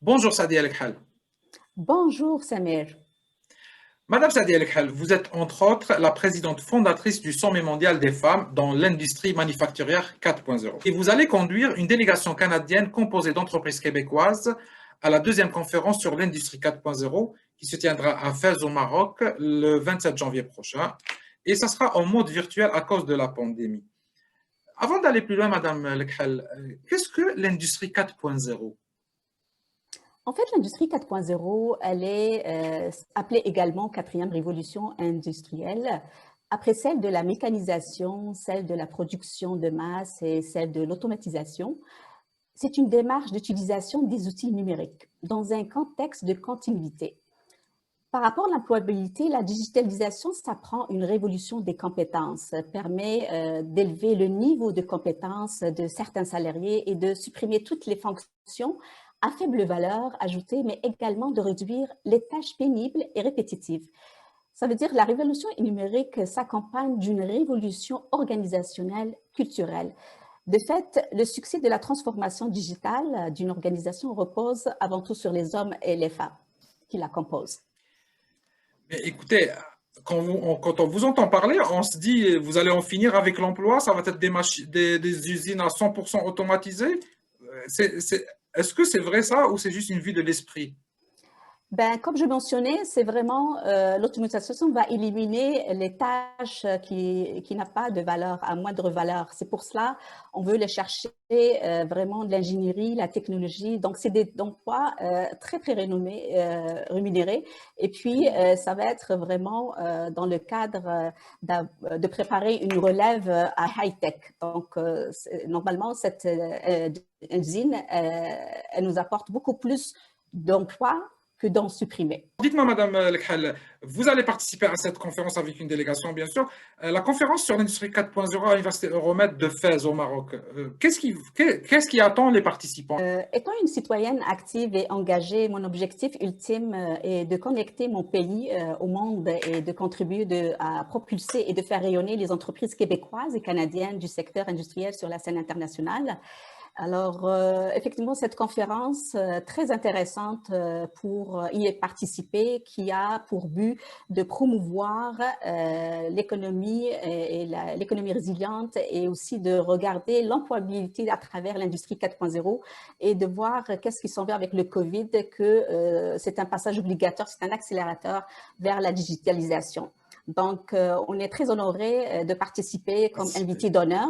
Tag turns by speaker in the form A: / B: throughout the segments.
A: Bonjour Sadia El-Khal.
B: Bonjour Samir.
A: Madame Sadia El-Khal, vous êtes entre autres la présidente fondatrice du Sommet mondial des femmes dans l'industrie manufacturière 4.0. Et vous allez conduire une délégation canadienne composée d'entreprises québécoises à la deuxième conférence sur l'industrie 4.0 qui se tiendra à Fès au Maroc le 27 janvier prochain. Et ça sera en mode virtuel à cause de la pandémie. Avant d'aller plus loin, Madame El-Khal, qu'est-ce que l'industrie 4.0?
B: En fait, l'industrie 4.0, elle est appelée également quatrième révolution industrielle, après celle de la mécanisation, celle de la production de masse et celle de l'automatisation. C'est une démarche d'utilisation des outils numériques dans un contexte de continuité. Par rapport à l'employabilité, la digitalisation, ça prend une révolution des compétences, permet d'élever le niveau de compétences de certains salariés et de supprimer toutes les fonctions à faible valeur ajoutée, mais également de réduire les tâches pénibles et répétitives. Ça veut dire que la révolution numérique s'accompagne d'une révolution organisationnelle culturelle. De fait, le succès de la transformation digitale d'une organisation repose avant tout sur les hommes et les femmes qui la composent.
A: Mais écoutez, quand on vous entend parler, on se dit, vous allez en finir avec l'emploi, ça va être des usines à 100% automatisées. Est-ce que c'est vrai ça ou c'est juste une vue de l'esprit?
B: Ben, comme je mentionnais, c'est vraiment l'automatisation va éliminer les tâches qui n'ont pas de valeur, à moindre valeur. C'est pour cela on veut les chercher vraiment de l'ingénierie, la technologie. Donc, c'est des emplois très, très renommés, rémunérés. Et puis, ça va être vraiment dans le cadre de préparer une relève à high-tech. Donc, normalement, cette usine, elle nous apporte beaucoup plus d'emplois que d'en supprimer.
A: Dites-moi, Madame Lekhal, vous allez participer à cette conférence avec une délégation, bien sûr. La conférence sur l'industrie 4.0 à l'Université Euromède de Fès au Maroc. Qu'est-ce qui attend les participants?
B: Étant une citoyenne active et engagée, mon objectif ultime est de connecter mon pays au monde et de contribuer à propulser et de faire rayonner les entreprises québécoises et canadiennes du secteur industriel sur la scène internationale. Alors, effectivement, cette conférence très intéressante pour y participer, qui a pour but de promouvoir l'économie et l'économie résiliente et aussi de regarder l'employabilité à travers l'industrie 4.0 et de voir qu'est-ce qui s'en vient avec le COVID, que c'est un passage obligatoire, c'est un accélérateur vers la digitalisation. Donc, on est très honorés de participer comme invité d'honneur.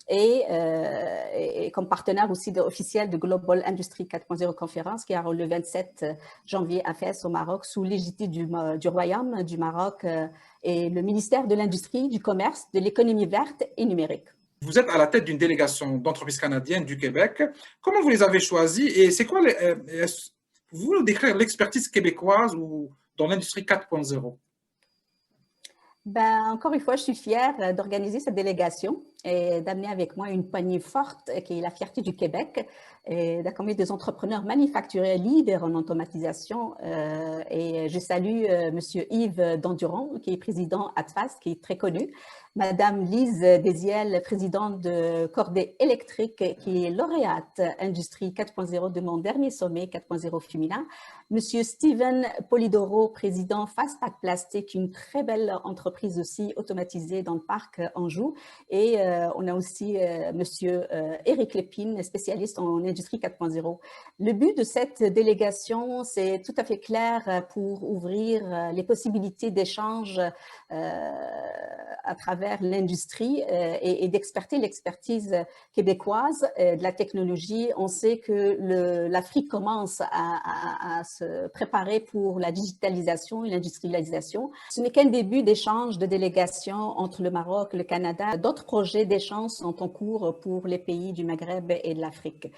B: Et comme partenaire aussi officiel de Global Industry 4.0 Conférence qui aura le 27 janvier à Fès au Maroc sous l'égide du Royaume du Maroc et le ministère de l'Industrie, du Commerce, de l'économie verte et numérique.
A: Vous êtes à la tête d'une délégation d'entreprises canadiennes du Québec. Comment vous les avez choisis et c'est quoi vous nous décrire l'expertise québécoise ou dans l'industrie 4.0?
B: Ben, encore une fois, je suis fière d'organiser cette délégation et d'amener avec moi une poignée forte qui est la fierté du Québec et d'accompagner des entrepreneurs manufacturiers leaders en automatisation. Et je salue Monsieur Yves Danduron, qui est président ATFAS, qui est très connu. Madame Lise Désiel, présidente de Cordée électrique, qui est lauréate Industrie 4.0 de mon dernier sommet 4.0 féminin. Monsieur Steven Polidoro, président Fastpack Plastique, une très belle entreprise aussi automatisée dans le parc Anjou. Et on a aussi Monsieur Éric Lépine, spécialiste en Industrie 4.0. Le but de cette délégation, c'est tout à fait clair pour ouvrir les possibilités d'échange à travers l'industrie et d'experter l'expertise québécoise de la technologie. On sait que l'Afrique commence à se préparer pour la digitalisation et l'industrialisation. Ce n'est qu'un début d'échange de délégations entre le Maroc, le Canada. D'autres projets d'échange sont en cours pour les pays du Maghreb et de l'Afrique.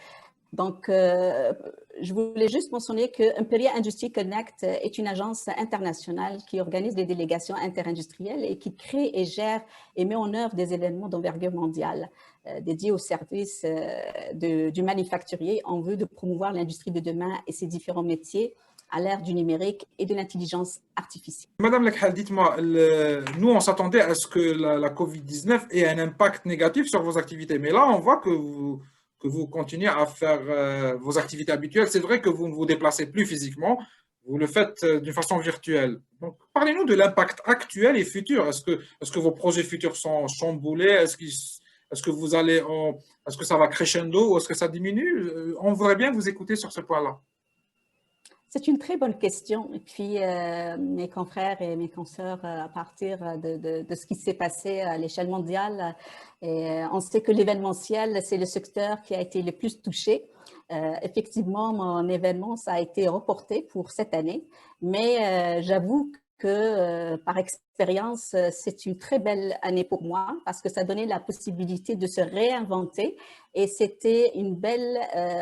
B: Donc, je voulais juste mentionner que Imperial Industry Connect est une agence internationale qui organise des délégations interindustrielles et qui crée et gère et met en œuvre des événements d'envergure mondiale dédiés au service du manufacturier en vue de promouvoir l'industrie de demain et ses différents métiers à l'ère du numérique et de l'intelligence artificielle.
A: Madame Lekhal, dites-moi, nous on s'attendait à ce que la COVID-19 ait un impact négatif sur vos activités, mais là on voit que que vous continuez à faire vos activités habituelles. C'est vrai que vous ne vous déplacez plus physiquement, vous le faites d'une façon virtuelle. Donc, parlez-nous de l'impact actuel et futur. Est-ce que vos projets futurs sont chamboulés? Est-ce que vous allez est-ce que ça va crescendo ou est-ce que ça diminue? On voudrait bien vous écouter sur ce point-là.
B: C'est une très bonne question. Et puis, mes confrères et mes consoeurs, à partir de ce qui s'est passé à l'échelle mondiale, on sait que l'événementiel, c'est le secteur qui a été le plus touché. Effectivement, mon événement, ça a été reporté pour cette année, mais j'avoue que par expérience, c'est une très belle année pour moi parce que ça donnait la possibilité de se réinventer et c'était une belle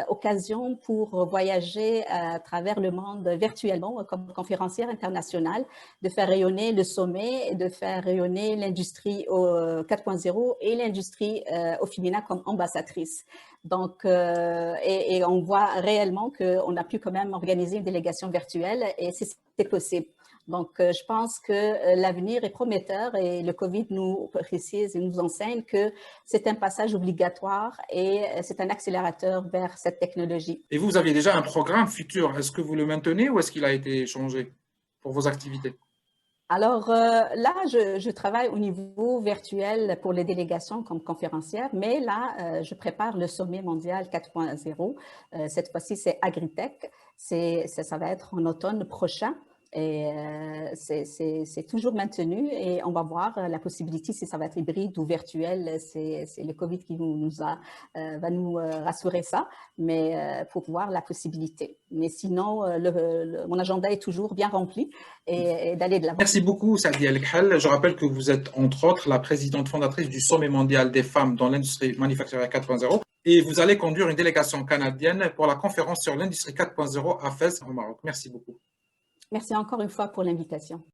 B: occasion pour voyager à travers le monde virtuellement comme conférencière internationale, de faire rayonner le sommet, de faire rayonner l'industrie 4.0 et l'industrie au féminin comme ambassadrice. Donc, et on voit réellement qu'on a pu quand même organiser une délégation virtuelle et c'est possible. Donc, je pense que l'avenir est prometteur et le COVID nous précise et nous enseigne que c'est un passage obligatoire et c'est un accélérateur vers cette technologie.
A: Et vous aviez déjà un programme futur. Est-ce que vous le maintenez ou est-ce qu'il a été changé pour vos activités?
B: Alors là, je travaille au niveau virtuel pour les délégations comme conférencière, mais là, je prépare le sommet mondial 4.0. Cette fois-ci, c'est Agritech. Ça va être en automne prochain. Et c'est toujours maintenu et on va voir la possibilité si ça va être hybride ou virtuel. C'est le COVID qui va nous rassurer ça, mais pour voir la possibilité. Mais sinon, mon agenda est toujours bien rempli et d'aller de l'avant.
A: Merci beaucoup, Sadia El Khel. Je rappelle que vous êtes entre autres la présidente fondatrice du Sommet mondial des femmes dans l'industrie manufacturière 4.0 et vous allez conduire une délégation canadienne pour la conférence sur l'industrie 4.0 à Fès, au Maroc. Merci beaucoup.
B: Merci encore une fois pour l'invitation.